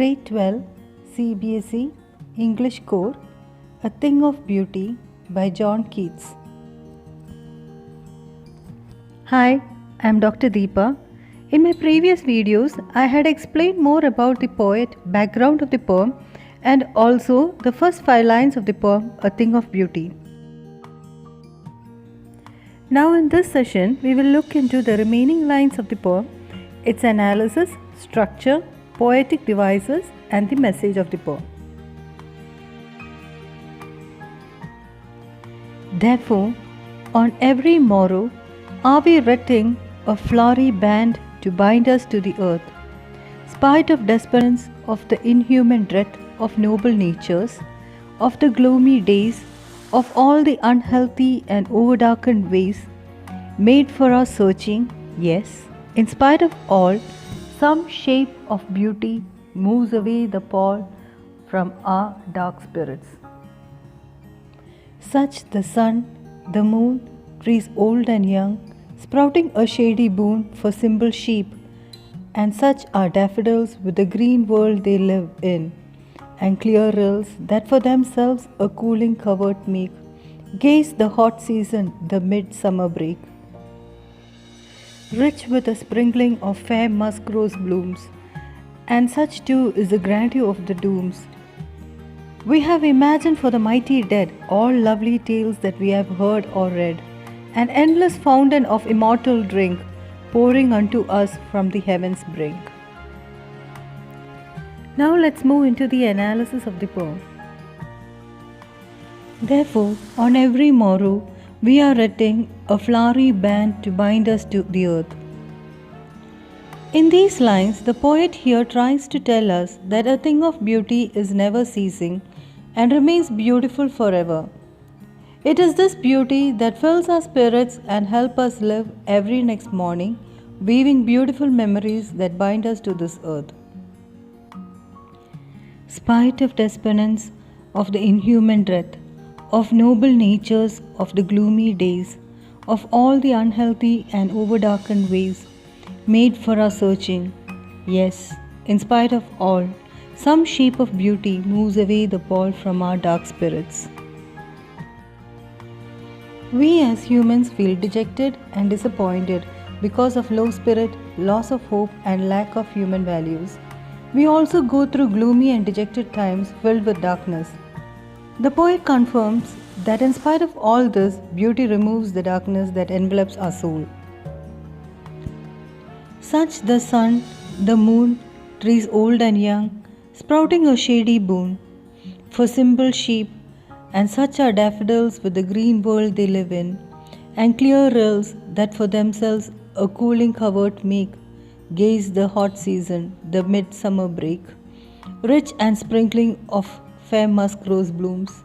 Grade 12 CBSE English Core A Thing of Beauty by John Keats. Hi, I'm Dr. Deepa. In my previous videos, I had explained more about the poet, background of the poem, and also the first 5 lines of the poem A Thing of Beauty. Now in this session, we will look into the remaining lines of the poem, its analysis, structure, poetic devices, and the message of the poem. Therefore, on every morrow are we retting a flowery band to bind us to the earth, spite of despondence, of the inhuman dread of noble natures, of the gloomy days, of all the unhealthy and overdarkened ways, made for our searching, yes, in spite of all, some shape of beauty moves away the pall from our dark spirits. Such the sun, the moon, trees old and young, sprouting a shady boon for simple sheep, and such are daffodils with the green world they live in, and clear rills that for themselves a cooling covert make, gaze the hot season, the midsummer break. Rich with a sprinkling of fair musk rose blooms, and such too is the grandeur of the dooms. We have imagined for the mighty dead all lovely tales that we have heard or read, an endless fountain of immortal drink pouring unto us from the heaven's brink. Now let's move into the analysis of the poem. Therefore, on every morrow, we are retting a flowery band to bind us to the earth. In these lines, the poet here tries to tell us that a thing of beauty is never ceasing and remains beautiful forever. It is this beauty that fills our spirits and helps us live every next morning, weaving beautiful memories that bind us to this earth. Spite of despondence, of the inhuman dread, of noble natures, of the gloomy days, of all the unhealthy and overdarkened ways, made for our searching, yes, in spite of all, some shape of beauty moves away the pall from our dark spirits. We as humans feel dejected and disappointed because of low spirit, loss of hope, and lack of human values. We also go through gloomy and dejected times filled with darkness. The poet confirms that in spite of all this, beauty removes the darkness that envelops our soul. Such the sun, the moon, trees old and young, sprouting a shady boon for simple sheep, and such are daffodils with the green world they live in, and clear rills that for themselves a cooling covert make, gaze the hot season, the midsummer break, rich and sprinkling of fair musk rose blooms.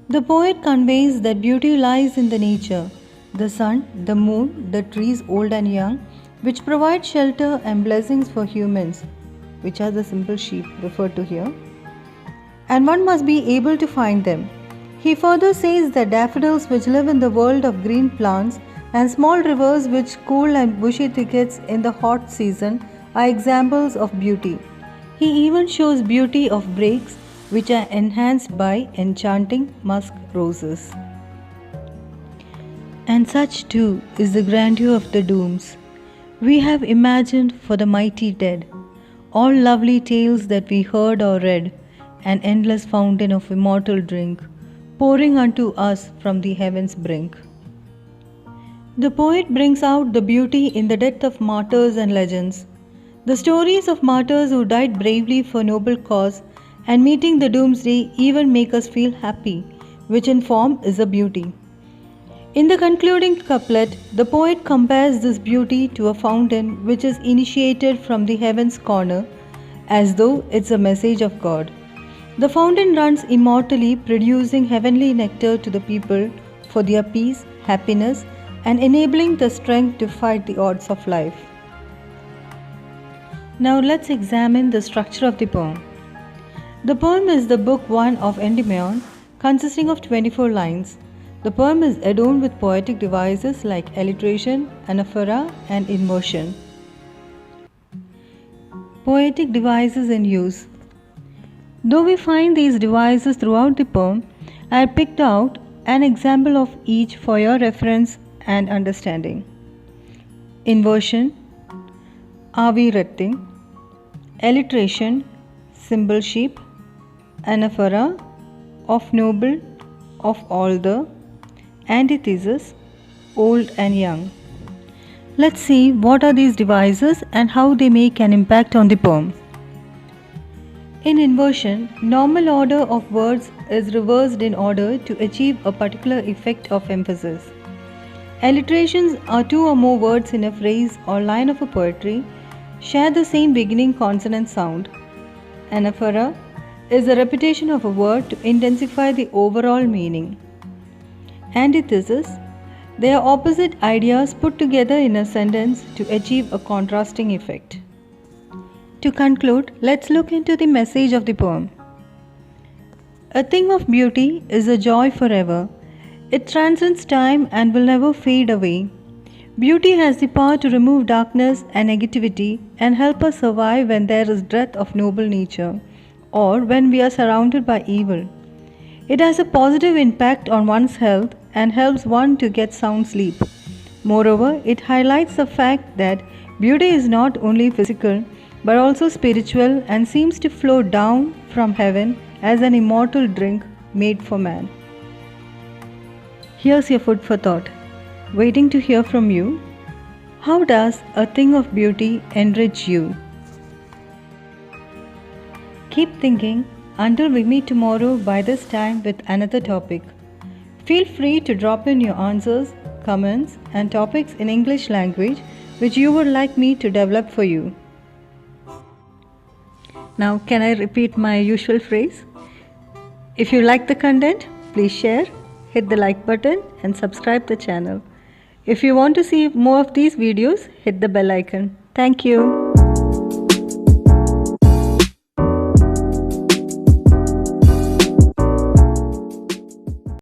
The poet conveys that beauty lies in the nature, the sun, the moon, the trees old and young, which provide shelter and blessings for humans, which are the simple sheep referred to here, and one must be able to find them. He further says that daffodils which live in the world of green plants and small rivers which cool and bushy thickets in the hot season are examples of beauty. He even shows beauty of breaks which are enhanced by enchanting musk roses. And such too is the grandeur of the dooms. We have imagined for the mighty dead all lovely tales that we heard or read, an endless fountain of immortal drink, pouring unto us from the heaven's brink. The poet brings out the beauty in the death of martyrs and legends. The stories of martyrs who died bravely for noble cause and meeting the doomsday even make us feel happy, which in form is a beauty. In the concluding couplet, the poet compares this beauty to a fountain which is initiated from the heaven's corner, as though it's a message of God. The fountain runs immortally, producing heavenly nectar to the people for their peace, happiness, and enabling the strength to fight the odds of life. Now let's examine the structure of the poem. The poem is the book 1 of Endymion, consisting of 24 lines. The poem is adorned with poetic devices like alliteration, anaphora, and inversion. poetic devices in use. Though we find these devices throughout the poem, I have picked out an example of each for your reference and understanding. Inversion, aviratting, alliteration, symbol sheep, anaphora, of noble, of all the, antithesis, old and young. Let's see what are these devices and how they make an impact on the poem. In inversion, normal order of words is reversed in order to achieve a particular effect of emphasis. Alliterations are two or more words in a phrase or line of a poetry share the same beginning consonant sound. Anaphora is a repetition of a word to intensify the overall meaning. Antithesis, they are opposite ideas put together in a sentence to achieve a contrasting effect. To conclude, let's look into the message of the poem. A thing of beauty is a joy forever. It transcends time and will never fade away. Beauty has the power to remove darkness and negativity and help us survive when there is dearth of noble nature or when we are surrounded by evil. It has a positive impact on one's health and helps one to get sound sleep. Moreover, it highlights the fact that beauty is not only physical but also spiritual and seems to flow down from heaven as an immortal drink made for man. Here's your food for thought. Waiting to hear from you. How does a thing of beauty enrich you? Keep thinking until we meet tomorrow by this time with another topic. Feel free to drop in your answers, comments, and topics in English language which you would like me to develop for you. Now, can I repeat my usual phrase? If you like the content, please share, hit the like button and subscribe the channel. If you want to see more of these videos, hit the bell icon. Thank you.